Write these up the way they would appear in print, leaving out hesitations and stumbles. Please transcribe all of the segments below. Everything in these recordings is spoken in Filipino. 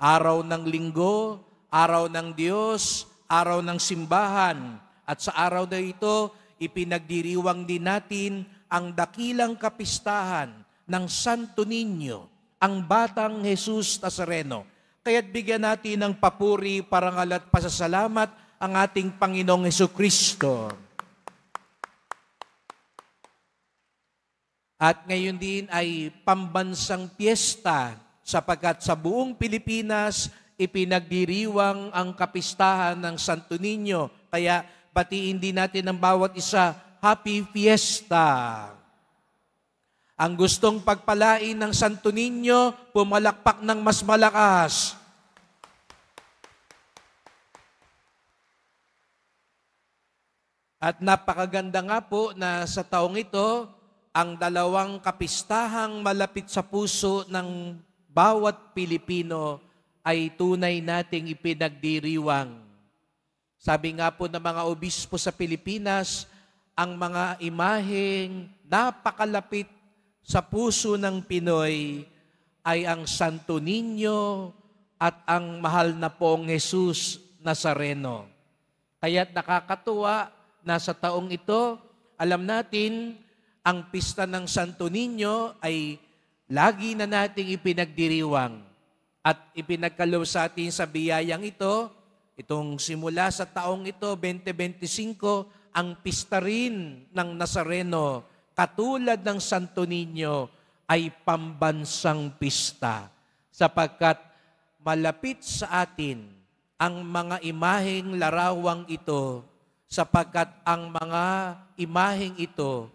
Araw ng linggo, araw ng Diyos, araw ng simbahan. At sa araw na ito, ipinagdiriwang din natin ang dakilang kapistahan ng Santo Niño, ang Batang Jesus Nazareno. Kaya't bigyan natin ng papuri, parangal at pasasalamat ang ating Panginoong Hesukristo. At ngayon din ay pambansang piyesta sapagkat sa buong Pilipinas ipinagdiriwang ang kapistahan ng Santo Niño. Kaya batiin din natin ang bawat isa, Happy Fiesta! Ang gustong pagpalain ng Santo Niño, pumalakpak ng mas malakas. At napakaganda nga po na sa taong ito, ang dalawang kapistahang malapit sa puso ng bawat Pilipino ay tunay nating ipinagdiriwang. Sabi nga po ng mga obispo sa Pilipinas, ang mga imaheng napakalapit sa puso ng Pinoy ay ang Santo Niño at ang mahal na pong Jesus Nazareno. Kaya't nakakatuwa na sa taong ito, alam natin, ang pista ng Santo Niño ay lagi na nating ipinagdiriwang at ipinagkaloob sa atin sa biyayang ito, itong simula sa taong ito, 2025, ang pista rin ng Nazareno, katulad ng Santo Niño, ay pambansang pista sapagkat malapit sa atin ang mga imaheng larawang ito sapagkat ang mga imaheng ito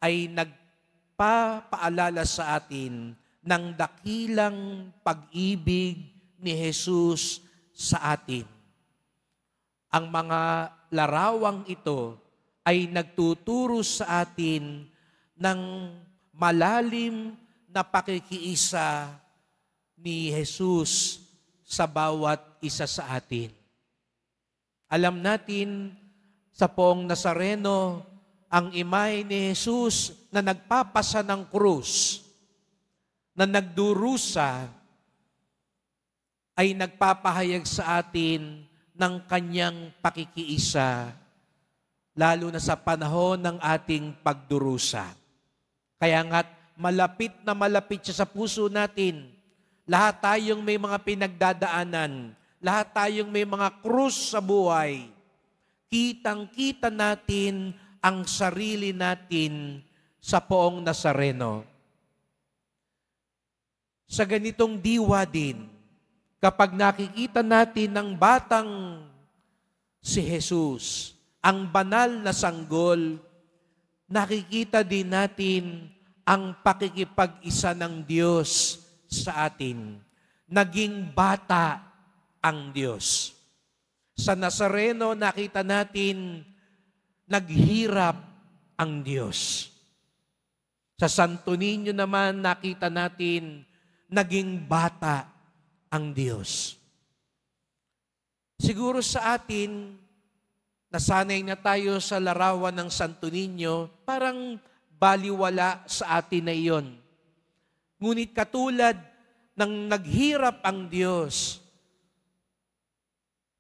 ay nagpapaalala sa atin ng dakilang pag-ibig ni Jesus sa atin. Ang mga larawang ito ay nagtuturo sa atin ng malalim na pakikiisa ni Jesus sa bawat isa sa atin. Alam natin sa poong Nazareno, ang imahe ni Jesus na nagpapasa ng krus, na nagdurusa, ay nagpapahayag sa atin ng kanyang pakikiisa, lalo na sa panahon ng ating pagdurusa. Kaya nga't malapit na malapit siya sa puso natin. Lahat tayong may mga pinagdadaanan, lahat tayong may mga krus sa buhay, kitang-kita natin ang sarili natin sa poong Nazareno. Sa ganitong diwa din, kapag nakikita natin ng batang si Jesus, ang banal na sanggol, nakikita din natin ang pakikipag-isa ng Diyos sa atin. Naging bata ang Diyos. Sa Nazareno, nakita natin naghirap ang Diyos. Sa Santo Niño naman, nakita natin naging bata ang Diyos. Siguro sa atin, nasanay na tayo sa larawan ng Santo Niño, parang baliwala sa atin na iyon. Ngunit katulad ng naghirap ang Diyos,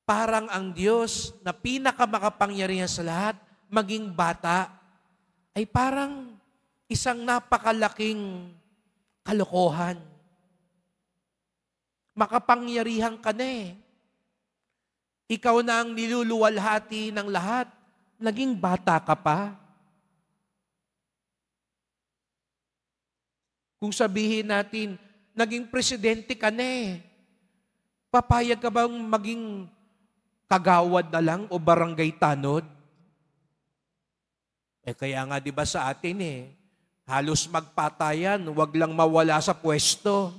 parang ang Diyos na pinakamakapangyarihan sa lahat, maging bata, ay parang isang napakalaking kalokohan. Makapangyarihan ka na eh. Ikaw na ang niluluwalhati ng lahat, naging bata ka pa. Kung sabihin natin, naging presidente ka na eh, papayag ka bang maging kagawad na lang o barangay tanod? Kaya nga 'di ba sa atin halos magpatayan, wag lang mawala sa pwesto.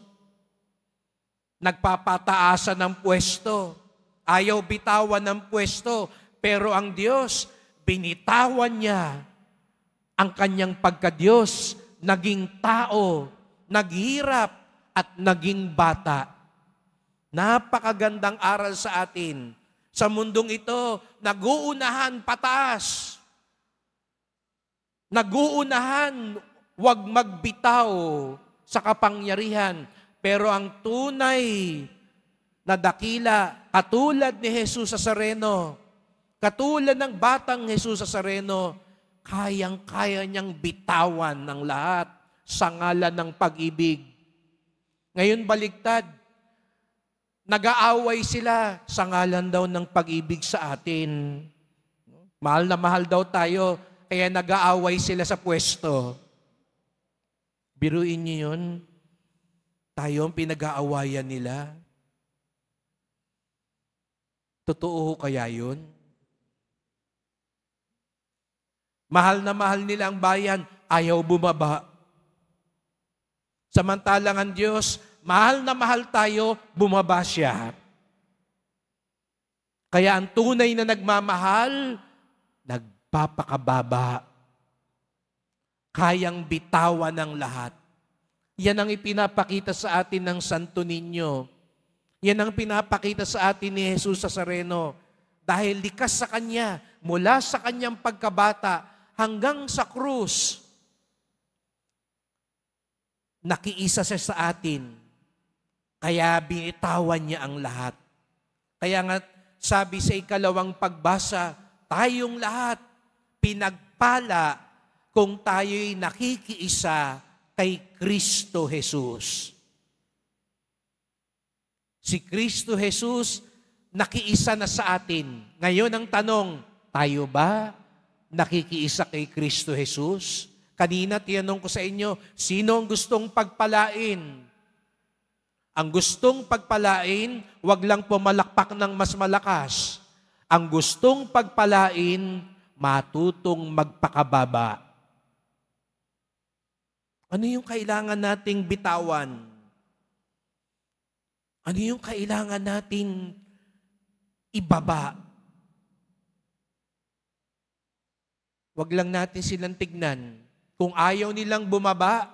Nagpapataasan ng pwesto, ayaw bitawan ng pwesto, pero ang Diyos, binitawan niya ang kanyang pagka-Diyos, naging tao, naghirap at naging bata. Napakagandang aral sa atin. Sa mundong ito, nag-uunahan pataas. Nag-uunahan, wag magbitaw sa kapangyarihan. Pero ang tunay na dakila, katulad ni Jesus Nazareno, katulad ng batang Jesus Nazareno, kayang-kaya niyang bitawan ng lahat sa ngalan ng pag-ibig. Ngayon baligtad, nag-aaway sila sa ngalan daw ng pag-ibig sa atin. Mahal na mahal daw tayo, kaya nag-aaway sila sa pwesto. Biruin niyo yun. Tayo ang pinag-aawayan nila. Totoo kaya yun? Mahal na mahal nila ang bayan, ayaw bumaba. Samantalang ang Diyos, mahal na mahal tayo, bumaba siya. Kaya ang tunay na nagmamahal, nagpapakababa. Kayang bitawan ng lahat. Yan ang ipinapakita sa atin ng Santo Niño. Yan ang pinapakita sa atin ni Jesus Nazareno. Dahil likas sa Kanya, mula sa Kanyang pagkabata hanggang sa krus, nakiisa siya sa atin. Kaya binitawan niya ang lahat. Kaya nga sabi sa ikalawang pagbasa, tayong lahat pinagpala kung tayo'y nakikiisa kay Kristo Jesus. Si Kristo Jesus, nakiisa na sa atin. Ngayon ang tanong, tayo ba nakikiisa kay Kristo Jesus? Kanina tinanong ko sa inyo, sino ang gustong pagpalain? Ang gustong pagpalain, wag lang pumalakpak ng mas malakas. Ang gustong pagpalain, matutong magpakababa. Ano yung kailangan nating bitawan? Ano yung kailangan nating ibaba? Wag lang natin silang tignan. Kung ayaw nilang bumaba,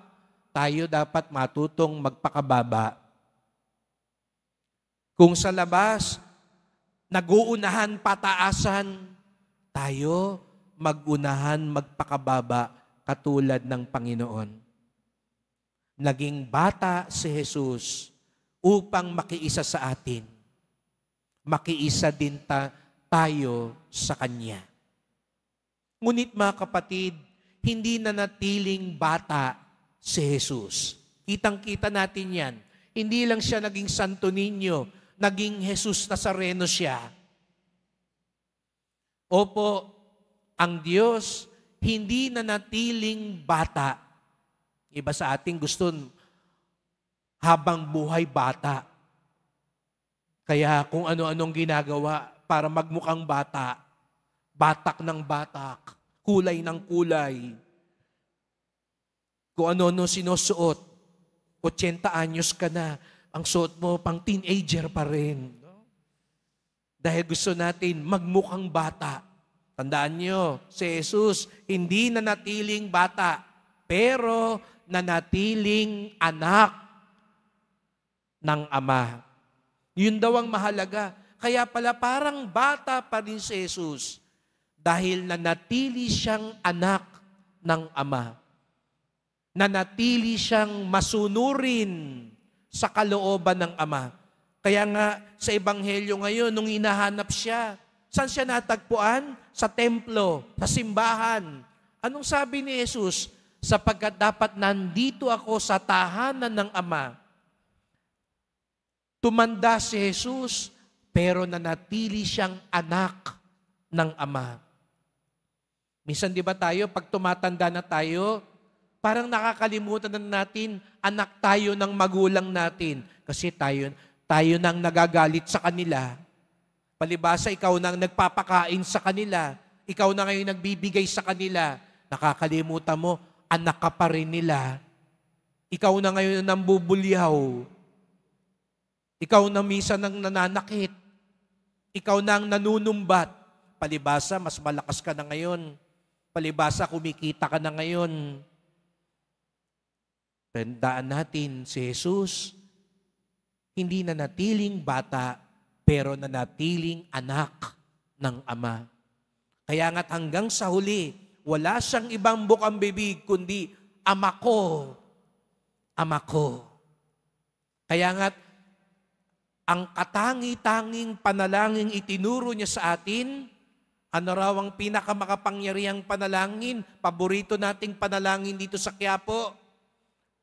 tayo dapat matutong magpakababa. Kung sa labas, nag-uunahan pataasan, tayo mag-unahan magpakababa katulad ng Panginoon. Naging bata si Jesus upang makiisa sa atin. Makiisa din tayo sa Kanya. Ngunit mga kapatid, hindi na natiling bata si Jesus. Kitang-kita natin yan. Hindi lang siya naging Santo Niño, naging Jesus Nazareno siya. Opo, ang Diyos hindi na natiling bata. Iba sa ating gusto habang buhay bata. Kaya kung ano-anong ginagawa para magmukhang bata, batak ng batak, kulay ng kulay. Kung ano-ano sinusuot, 80 anyos ka na, ang suot mo pang teenager pa rin. Dahil gusto natin magmukhang bata. Tandaan nyo, si Jesus hindi na natiling bata, pero nanatiling anak ng Ama. Yun daw ang mahalaga. Kaya pala parang bata pa rin si Jesus dahil nanatili siyang anak ng Ama. Nanatili siyang masunurin sa kalooban ng Ama. Kaya nga sa Ebanghelyo ngayon, nung hinahanap siya, saan siya natagpuan? Sa templo, sa simbahan. Anong sabi ni Jesus? Sapagkat dapat nandito ako sa tahanan ng Ama. Tumanda si Jesus, pero nanatili siyang anak ng Ama. Minsan di ba tayo, pag tumatanda na tayo, parang nakakalimutan na natin, anak tayo ng magulang natin. Kasi tayo nang nagagalit sa kanila. Palibhasa, ikaw nang nagpapakain sa kanila. Ikaw na ngayon nagbibigay sa kanila. Nakakalimutan mo, anak ka pa rin nila. Ikaw na ngayon ang bubulyaw. Ikaw na minsan ang nananakit. Ikaw na ang nanunumbat. Palibhasa, mas malakas ka na ngayon. Palibhasa, kumikita ka na ngayon. Tandaan natin, si Jesus, hindi na natiling bata, pero nanatiling anak ng Ama. Kaya nga't hanggang sa huli, wala siyang ibang bukang bibig, kundi, Ama ko, Ama ko. Kaya nga't, ang katangi-tanging panalangin itinuro niya sa atin. Ano raw ang pinakamakapangyarihang panalangin? Paborito nating panalangin dito sa Quiapo.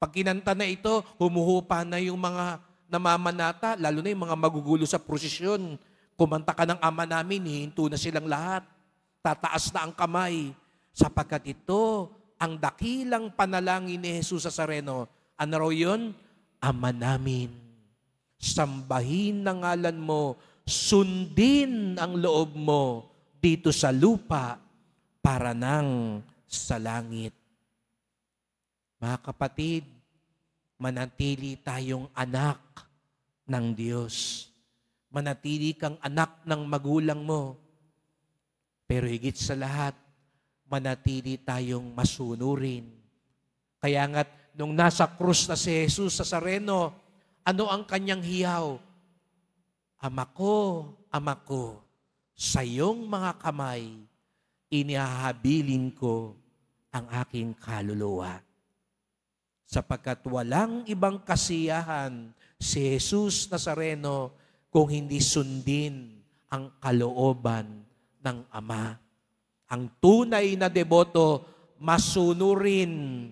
Pag kinanta na ito, humuhupa na yung mga namamanata, lalo na yung mga magugulo sa prosesyon. Kumanta ka ng Ama Namin, hihinto na silang lahat. Tataas na ang kamay. Sapagkat ito, ang dakilang panalangin ni Jesus Nazareno. Ano raw yun? Ama Namin, sambahin ang ngalan mo, sundin ang loob mo dito sa lupa para nang sa langit. Mga kapatid, manatili tayong anak ng Diyos. Manatili kang anak ng magulang mo. Pero higit sa lahat, manatili tayong masunurin. Kaya nga't nung nasa krus na si Jesus Nazareno, ano ang kanyang hiyaw? Ama ko, sa iyong mga kamay, inihahabilin ko ang aking kaluluwa. Sapagkat walang ibang kasiyahan si Jesus Nazareno kung hindi sundin ang kalooban ng Ama. Ang tunay na deboto, masunurin.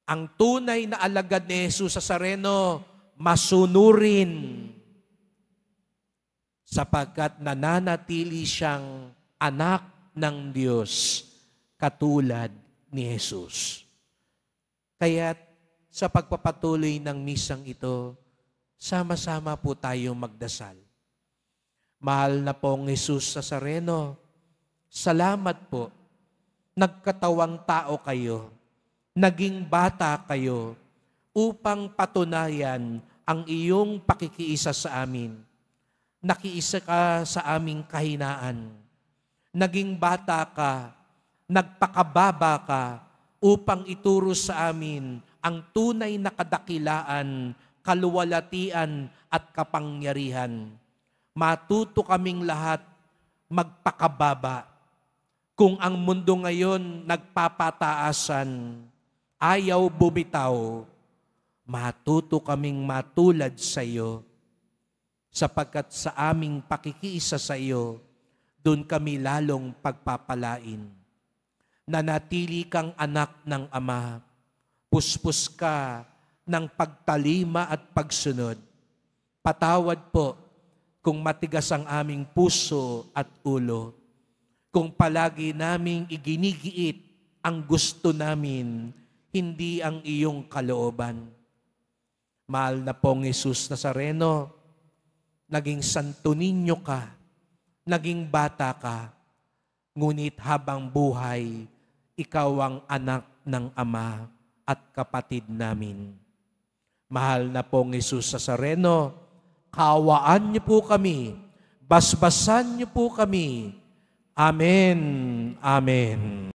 Ang tunay na alagad ni Jesus Nazareno, masunurin. Sapagkat nananatili siyang anak ng Diyos, katulad ni Jesus. Kaya sa pagpapatuloy ng misang ito, sama-sama po tayong magdasal. Mahal na pong Jesus Nazareno, salamat po. Nagkatawang tao kayo, naging bata kayo, upang patunayan ang iyong pakikiisa sa amin. Nakiisa ka sa aming kahinaan. Naging bata ka, nagpakababa ka, upang ituro sa amin ang tunay na kadakilaan, kaluwalhatian at kapangyarihan. Matuto kaming lahat magpakababa. Kung ang mundo ngayon nagpapataasan, ayaw bumitaw, matuto kaming matulad sa iyo, sapagkat sa aming pakikiisa sa iyo, doon kami lalong pagpapalain. Nanatili kang anak ng Ama, puspos ka ng pagtalima at pagsunod. Patawad po kung matigas ang aming puso at ulo, kung palagi naming iginigiit ang gusto namin, hindi ang iyong kalooban. Mahal na pong Jesus Nazareno, naging Santo Niño ka, naging bata ka, ngunit habang buhay, ikaw ang anak ng Ama at kapatid namin. Mahal na pong Jesus Nazareno, kawaan niyo po kami, basbasan niyo po kami. Amen. Amen.